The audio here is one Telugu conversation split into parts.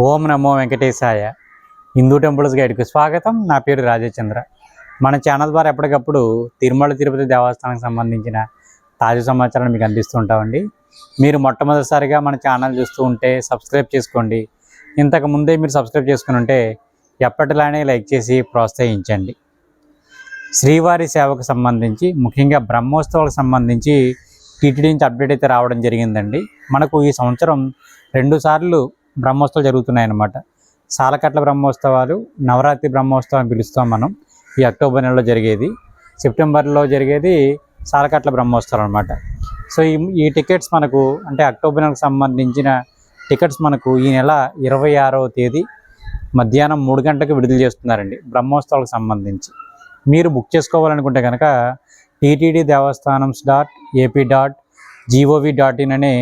ఓం నమో వెంకటేశాయ. హిందూ టెంపుల్స్ గైడ్కి స్వాగతం. నా పేరు రాజచంద్ర. మన ఛానల్ ద్వారా ఎప్పటికప్పుడు తిరుమల తిరుపతి దేవస్థానానికి సంబంధించిన తాజా సమాచారాన్ని మీకు అందిస్తూ ఉంటామండి. మీరు మొట్టమొదటిసారిగా మన ఛానల్ చూస్తూ ఉంటే సబ్స్క్రైబ్ చేసుకోండి. ఇంతకు ముందే మీరు సబ్స్క్రైబ్ చేసుకుని ఉంటే ఎప్పటిలానే లైక్ చేసి ప్రోత్సహించండి. శ్రీవారి సేవకు సంబంధించి ముఖ్యంగా బ్రహ్మోత్సవాలకు సంబంధించి టీటీడీ నుంచి అప్డేట్ అయితే రావడం జరిగిందండి. మనకు ఈ సంవత్సరం 2 సార్లు బ్రహ్మోత్సవాలు జరుగుతున్నాయన్నమాట. సాలకట్ల బ్రహ్మోత్సవాలు, నవరాత్రి బ్రహ్మోత్సవం పిలుస్తాం మనం. ఈ అక్టోబర్ నెలలో జరిగేది, సెప్టెంబర్లో జరిగేది సాలకట్ల బ్రహ్మోత్సవం అనమాట. సో ఈ టికెట్స్ మనకు అంటే అక్టోబర్ నెలకు సంబంధించిన టికెట్స్ మనకు ఈ నెల 26వ తేదీ మధ్యాహ్నం 3 గంటలకు విడుదల చేస్తున్నారండి. బ్రహ్మోత్సవాలకు సంబంధించి మీరు బుక్ చేసుకోవాలనుకుంటే కనుక టీటీడీ దేవస్థానం.ap.gov.in అనే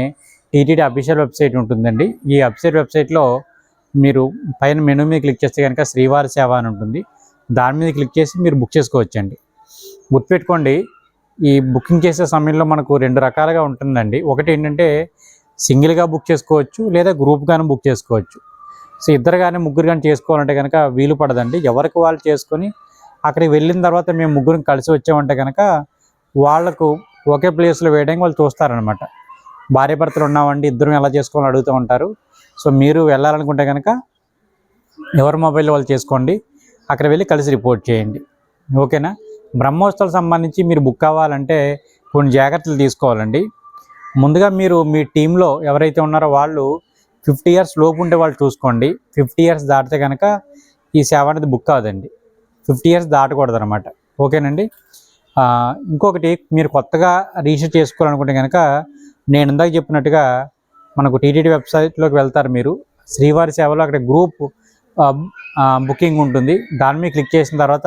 టీటీడీ అఫీషియల్ వెబ్సైట్ ఉంటుందండి. ఈ వెబ్సైట్లో మీరు పైన మెనూ మీద క్లిక్ చేస్తే కనుక శ్రీవారి సేవ అని ఉంటుంది. దాని మీద క్లిక్ చేసి మీరు బుక్ చేసుకోవచ్చండి. గుర్తుపెట్టుకోండి, ఈ బుకింగ్ చేసే సమయంలో మనకు 2 రకాలుగా ఉంటుందండి. ఒకటి ఏంటంటే సింగిల్గా బుక్ చేసుకోవచ్చు, లేదా గ్రూప్గానే బుక్ చేసుకోవచ్చు. సో ఇద్దరు కానీ ముగ్గురు కానీ చేసుకోవాలంటే కనుక వీలు పడదండి. ఎవరికి వాళ్ళు చేసుకొని అక్కడికి వెళ్ళిన తర్వాత మేము ముగ్గురం కలిసి వచ్చామంటే కనుక వాళ్లకు ఒకే ప్లేస్లో వేయడానికి వాళ్ళు చూస్తారనమాట. భార్యాభర్తలు ఉన్నామండి, ఇద్దరం ఎలా చేసుకోవాలని అడుగుతూ ఉంటారు. సో మీరు వెళ్ళాలనుకుంటే కనుక ఎవరి మొబైల్లో వాళ్ళు చేసుకోండి, అక్కడ వెళ్ళి కలిసి రిపోర్ట్ చేయండి. ఓకేనా? బ్రహ్మోత్సవాలకు సంబంధించి మీరు బుక్ అవ్వాలంటే కొన్ని జాగ్రత్తలు తీసుకోవాలండి. ముందుగా మీరు మీ టీంలో ఎవరైతే ఉన్నారో వాళ్ళు 50 years లోపు ఉంటే వాళ్ళు చూసుకోండి. 50 years దాటితే కనుక ఈ సేవ అనేది బుక్ అవ్వదండి. 50 years దాటకూడదు అనమాట. ఓకేనండి. ఇంకొకటి, మీరు కొత్తగా రిజిస్టర్ చేసుకోవాలనుకుంటే కనుక నేను ఇందాక చెప్పినట్టుగా మనకు టీటీడీ వెబ్సైట్లోకి వెళ్తారు. మీరు శ్రీవారి సేవలో అక్కడ గ్రూప్ బుకింగ్ ఉంటుంది. దాని మీద క్లిక్ చేసిన తర్వాత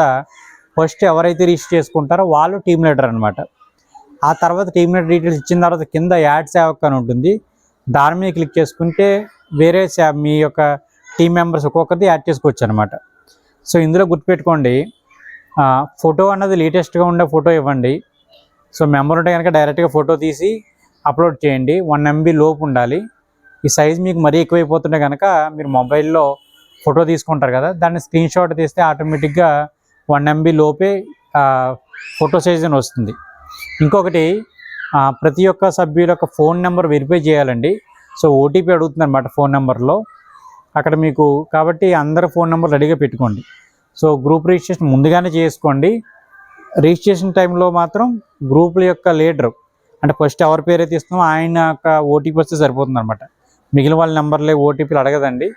ఫస్ట్ ఎవరైతే రిజిస్టర్ చేసుకుంటారో వాళ్ళు టీమ్ లీడర్ అనమాట. ఆ తర్వాత టీమ్ లీడర్ డీటెయిల్స్ ఇచ్చిన తర్వాత కింద యాడ్ సేవక్ అని ఉంటుంది. దాని మీద క్లిక్ చేసుకుంటే వేరే మీ యొక్క టీం మెంబర్స్ ఒక్కొక్కరిది యాడ్ చేసుకోవచ్చు అనమాట. సో ఇందులో గుర్తుపెట్టుకోండి, ఫోటో అన్నది లేటెస్ట్గా ఉండే ఫోటో ఇవ్వండి. సో మెంబర్ ఉంటే కనుక డైరెక్ట్గా ఫోటో తీసి అప్లోడ్ చేయండి. 1 MB లోపు ఉండాలి. ఈ సైజ్ మీకు మరీ ఎక్కువైపోతుంటే కనుక మీరు మొబైల్లో ఫోటో తీసుకుంటారు కదా, దాన్ని స్క్రీన్ షాట్ తీస్తే ఆటోమేటిక్గా 1 MB లోపే ఫోటో సైజ్ అని వస్తుంది. ఇంకొకటి, ప్రతి ఒక్క సభ్యుల యొక్క ఫోన్ నెంబర్ వెరిఫై చేయాలండి. సో OTP అడుగుతుంది అనమాట ఫోన్ నెంబర్లో అక్కడ మీకు. కాబట్టి అందరు ఫోన్ నెంబర్ రెడీగా పెట్టుకోండి. సో గ్రూప్ రిజిస్ట్రేషన్ ముందుగానే చేసుకోండి. రిజిస్ట్రేషన్ టైంలో మాత్రం గ్రూపుల యొక్క లీడరు అంటే ఫస్ట్ ఎవరి పేరు అయితే ఇస్తున్నామో ఆయన యొక్క OTP వస్తే సరిపోతుంది అనమాట. మిగిలిన వాళ్ళ నెంబర్లే OTPలు అడగదండి.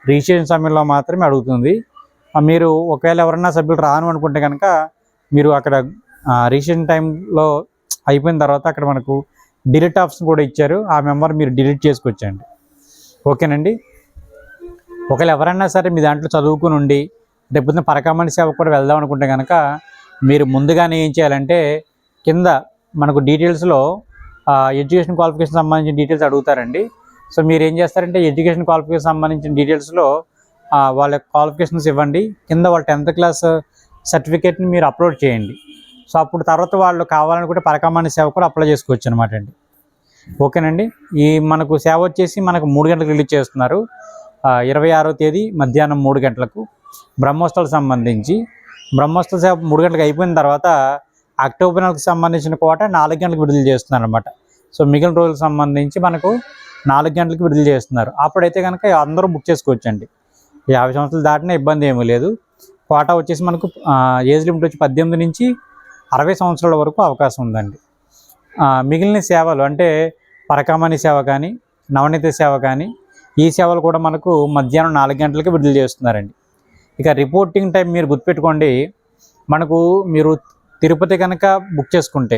రిజిస్ట్రేషన్ సమయంలో మాత్రమే అడుగుతుంది. మీరు ఒకవేళ ఎవరన్నా సభ్యులు రాను అనుకుంటే కనుక మీరు అక్కడ రిజిస్ట్రేషన్ టైంలో అయిపోయిన తర్వాత అక్కడ మనకు డిలీట్ ఆప్షన్ కూడా ఇచ్చారు. ఆ మెంబర్ మీరు డిలీట్ చేసుకొచ్చండి. ఓకేనండి. ఒకవేళ ఎవరైనా సరే మీ దాంట్లో చదువుకుని ఉండి రేపు పరకామణి సేవ కూడా వెళ్దాం అనుకుంటే కనుక మీరు ముందుగానే ఏం చేయాలంటే కింద మనకు డీటెయిల్స్లో ఎడ్యుకేషన్ క్వాలిఫికేషన్ సంబంధించిన డీటెయిల్స్ అడుగుతారండి. సో మీరు ఏం చేస్తారంటే ఎడ్యుకేషన్ క్వాలిఫికేషన్ సంబంధించిన డీటెయిల్స్లో వాళ్ళ క్వాలిఫికేషన్స్ ఇవ్వండి. కింద వాళ్ళ 10th క్లాస్ సర్టిఫికేట్ని మీరు అప్లోడ్ చేయండి. సో అప్పుడు తర్వాత వాళ్ళు కావాలనుకుంటే పరకామణి సేవ కూడా అప్లై చేసుకోవచ్చు అనమాట అండి. ఓకేనండి. ఈ మనకు సేవ వచ్చేసి మనకు 3 గంటలకు రిలీజ్ చేస్తున్నారు. 26వ తేదీ మధ్యాహ్నం 3 గంటలకు బ్రహ్మోత్సవాలకు సంబంధించి. బ్రహ్మోత్సవ సేవ 3 గంటలకు అయిపోయిన తర్వాత అక్టోబర్ నెలకు సంబంధించిన కోట 4 గంటలకు విడుదల చేస్తున్నారు అనమాట. సో మిగిలిన రోజులకు సంబంధించి మనకు 4 గంటలకు విడుదల చేస్తున్నారు. అప్పుడైతే కనుక అందరూ బుక్ చేసుకోవచ్చండి. 50 సంవత్సరాలు దాటినా ఇబ్బంది ఏమీ లేదు. కోట వచ్చేసి మనకు ఏజ్ లిమిట్ వచ్చి 18 నుంచి 60 సంవత్సరాల వరకు అవకాశం ఉందండి. మిగిలిన సేవలు అంటే పరకామణి సేవ కానీ, నవనీత సేవ కానీ, ఈ సేవలు కూడా మనకు మధ్యాహ్నం 4 గంటలకి విడుదల చేస్తున్నారండి. ఇక రిపోర్టింగ్ టైం మీరు గుర్తుపెట్టుకోండి, మనకు మీరు తిరుపతి కనుక బుక్ చేసుకుంటే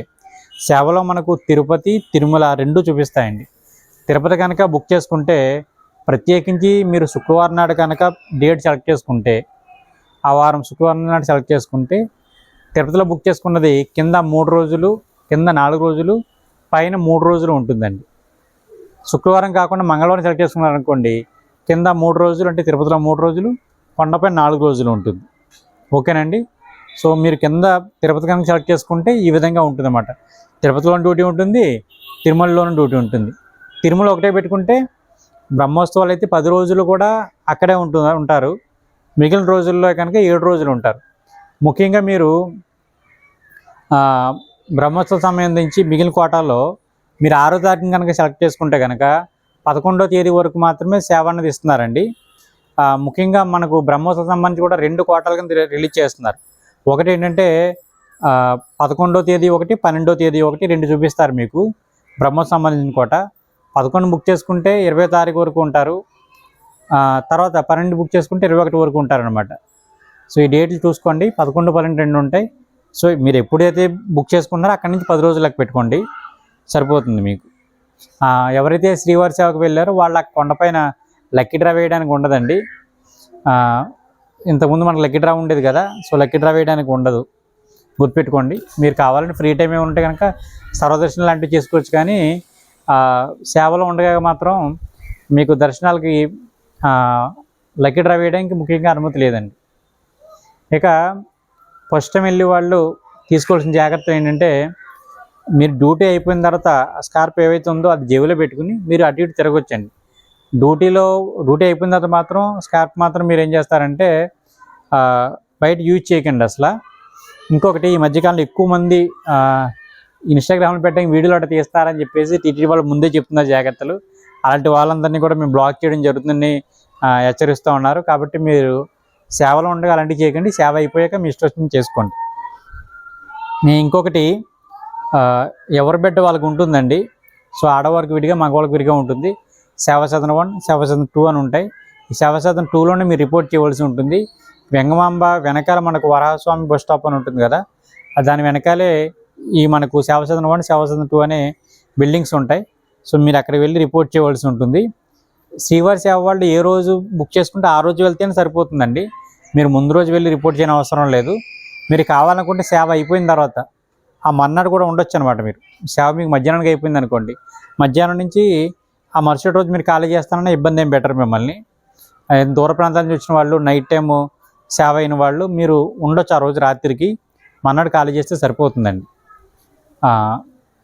సేవలో మనకు తిరుపతి, తిరుమల 2 చూపిస్తాయండి. తిరుపతి కనుక బుక్ చేసుకుంటే ప్రత్యేకించి మీరు శుక్రవారం నాడు కనుక డేట్ సెలెక్ట్ చేసుకుంటే ఆ వారం శుక్రవారం నాడు సెలెక్ట్ చేసుకుంటే తిరుపతిలో బుక్ చేసుకున్నది కింద 3 రోజులు, కింద 4 రోజులు, పైన 3 రోజులు ఉంటుందండి. శుక్రవారం కాకుండా మంగళవారం సెలెక్ట్ చేసుకున్నారనుకోండి, కింద 3 రోజులు అంటే తిరుపతిలో 3 రోజులు, కొండపై 4 రోజులు ఉంటుంది. ఓకేనండి. సో మీరు కింద తిరుపతి కనుక సెలెక్ట్ చేసుకుంటే ఈ విధంగా ఉంటుంది అన్నమాట. తిరుపతిలోని డ్యూటీ ఉంటుంది, తిరుమలలోని డ్యూటీ ఉంటుంది. తిరుమల ఒకటే పెట్టుకుంటే బ్రహ్మోత్సవాలు అయితే 10 రోజులు కూడా అక్కడే ఉంటారు. మిగిలిన రోజుల్లో కనుక 7 రోజులు ఉంటారు. ముఖ్యంగా మీరు బ్రహ్మోత్సవ సమయం నుంచి మిగిలిన కోటాలో మీరు 6వ తారీఖున కనుక సెలెక్ట్ చేసుకుంటే కనుక 11వ తేదీ వరకు మాత్రమే సేవ అన్నది ఇస్తున్నారండి. ముఖ్యంగా మనకు బ్రహ్మోత్సవం సంబంధించి కూడా 2 కోటాల కింద రిలీజ్ చేస్తున్నారు. ఒకటి ఏంటంటే 11వ తేదీ ఒకటి, 12వ తేదీ ఒకటి 2 చూపిస్తారు మీకు బ్రహ్మోత్సవం సంబంధించిన కోట. 11 బుక్ చేసుకుంటే 20వ తారీఖు వరకు ఉంటారు. తర్వాత 12 బుక్ చేసుకుంటే 21 వరకు ఉంటారనమాట. సో ఈ డేట్లు చూసుకోండి. 11, 12 2 ఉంటాయి. సో మీరు ఎప్పుడైతే బుక్ చేసుకున్నారో అక్కడి నుంచి 10 రోజులకు పెట్టుకోండి, సరిపోతుంది మీకు. ఎవరైతే శ్రీవారి సేవకు వెళ్ళారో వాళ్ళ కొండపైన లక్కీ డ్రా వేయడానికి ఉండదండి. ఇంతకుముందు మనకు లక్కీ డ్రా ఉండేది కదా, సో లక్కీ డ్రా వేయడానికి ఉండదు, గుర్తుపెట్టుకోండి. మీరు కావాలంటే ఫ్రీ టైం ఏమి ఉంటే కనుక సర్వదర్శనం లాంటివి చేసుకోవచ్చు, కానీ సేవలో ఉండగా మాత్రం మీకు దర్శనాలకి లక్కీ డ్రా వేయడానికి ముఖ్యంగా అనుమతి లేదండి. ఇక ఫస్ట్ టైం వెళ్ళే వాళ్ళు తీసుకోవాల్సిన జాగ్రత్తలు ఏంటంటే, మీరు డ్యూటీ అయిపోయిన తర్వాత స్కార్ప్ ఏవైతే ఉందో అది జేబులో పెట్టుకుని మీరు అటు ఇటు తిరగొచ్చండి. డ్యూటీ అయిపోయిన తర్వాత మాత్రం స్కార్ప్ మాత్రం మీరు ఏం చేస్తారంటే బయట యూజ్ చేయకండి అసలు. ఇంకొకటి, ఈ మధ్యకాలంలో ఎక్కువ మంది ఇన్స్టాగ్రామ్లో పెట్టడానికి వీడియోలు అట్లా తీస్తారని చెప్పేసి టీటీడీ వాళ్ళు ముందే చెప్తున్నారు జాగ్రత్తలు. అలాంటి వాళ్ళందరినీ కూడా మేము బ్లాక్ చేయడం జరుగుతుందని హెచ్చరిస్తూ ఉన్నారు. కాబట్టి మీరు సేవలో ఉండగా అలాంటివి చేయకండి. సేవ అయిపోయాక మీ ఇష్టం చేసుకోండి. ఇంకొకటి, ఎవరి బెడ్ వాళ్ళకి ఉంటుందండి. సో ఆడవారికి విడిగా, మగవాళ్ళకి విడిగా ఉంటుంది. సేవా సదన 1, సేవా సదన 2 అని ఉంటాయి. ఈ సేవా సదన 2లోనే మీరు రిపోర్ట్ చేయవలసి ఉంటుంది. వెంగమాంబ వెనకాల మనకు వరాహస్వామి బస్ స్టాప్ అని ఉంటుంది కదా, దాని వెనకాలే ఈ మనకు సేవా సదన 1, సేవా సదన 2 అనే బిల్డింగ్స్ ఉంటాయి. సో మీరు అక్కడికి వెళ్ళి రిపోర్ట్ చేయవలసి ఉంటుంది. శ్రీవారి సేవ వాళ్ళు ఏ రోజు బుక్ చేసుకుంటే ఆ రోజు వెళ్తేనే సరిపోతుందండి. మీరు ముందు రోజు వెళ్ళి రిపోర్ట్ చేయని అవసరం లేదు. మీరు కావాలనుకుంటే సేవ అయిపోయిన తర్వాత ఆ మర్నాడు కూడా ఉండొచ్చు అనమాట. మీరు సేవ మీకు మధ్యాహ్నానికి అయిపోయింది అనుకోండి, మధ్యాహ్నం నుంచి ఆ మరుసటి రోజు మీరు ఖాళీ చేస్తానన్నా ఇబ్బంది ఏం బెటర్. మిమ్మల్ని దూర ప్రాంతాల నుంచి వచ్చిన వాళ్ళు, నైట్ టైము సేవ అయిన వాళ్ళు మీరు ఉండొచ్చు ఆ రోజు రాత్రికి, మర్నాడు ఖాళీ చేస్తే సరిపోతుందండి.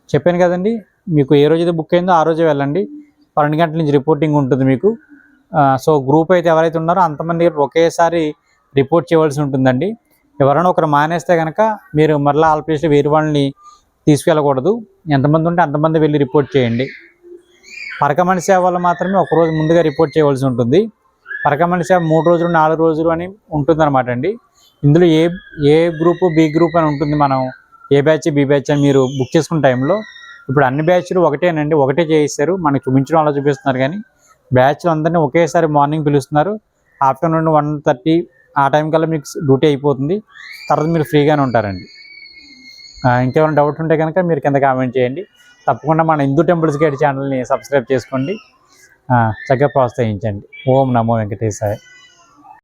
చెప్పాను కదండి, మీకు ఏ రోజైతే బుక్ అయిందో ఆ రోజే వెళ్ళండి. 12 గంటల నుంచి రిపోర్టింగ్ ఉంటుంది మీకు. సో గ్రూప్ అయితే ఎవరైతే ఉన్నారో అంతమంది ఒకేసారి రిపోర్ట్ చేయవలసి ఉంటుందండి. ఎవరైనా ఒకరు మానేస్తే కనుక మీరు మరలా ఆల్ ప్లేస్లో వేరే వాళ్ళని తీసుకెళ్ళకూడదు. ఎంతమంది ఉంటే అంతమంది వెళ్ళి రిపోర్ట్ చేయండి. పరకమణి సేవలు మాత్రమే ఒకరోజు ముందుగా రిపోర్ట్ చేయవలసి ఉంటుంది. పరకమణి సేవ 3 రోజులు 4 రోజులు అని ఉంటుందన్నమాట అండి. ఇందులో ఏ గ్రూపు, బి గ్రూప్ అని ఉంటుంది. మనం ఏ బ్యాచ్, బి బ్యాచ్ అని మీరు బుక్ చేసుకున్న టైంలో ఇప్పుడు అన్ని బ్యాచ్లు ఒకటేనండి, ఒకటే చేయిస్తారు. మనకు చూపించడం అలా చూపిస్తున్నారు, కానీ బ్యాచ్లు అందరినీ ఒకేసారి మార్నింగ్ పిలుస్తున్నారు. ఆఫ్టర్నూన్ 1:30 ఆ టైం కల్లా మీకు డ్యూటీ అయిపోతుంది. తర్వాత మీరు ఫ్రీగానే ఉంటారండి. ఇంకేమైనా డౌట్ ఉంటే కనుక మీరు కింద కామెంట్ చేయండి. తప్పకుండా మన హిందూ టెంపుల్స్ గైడ్ ఛానల్ని సబ్స్క్రైబ్ చేసుకోండి, చక్కగా ప్రోత్సహించండి. ఓం నమో వెంకటేశాయ.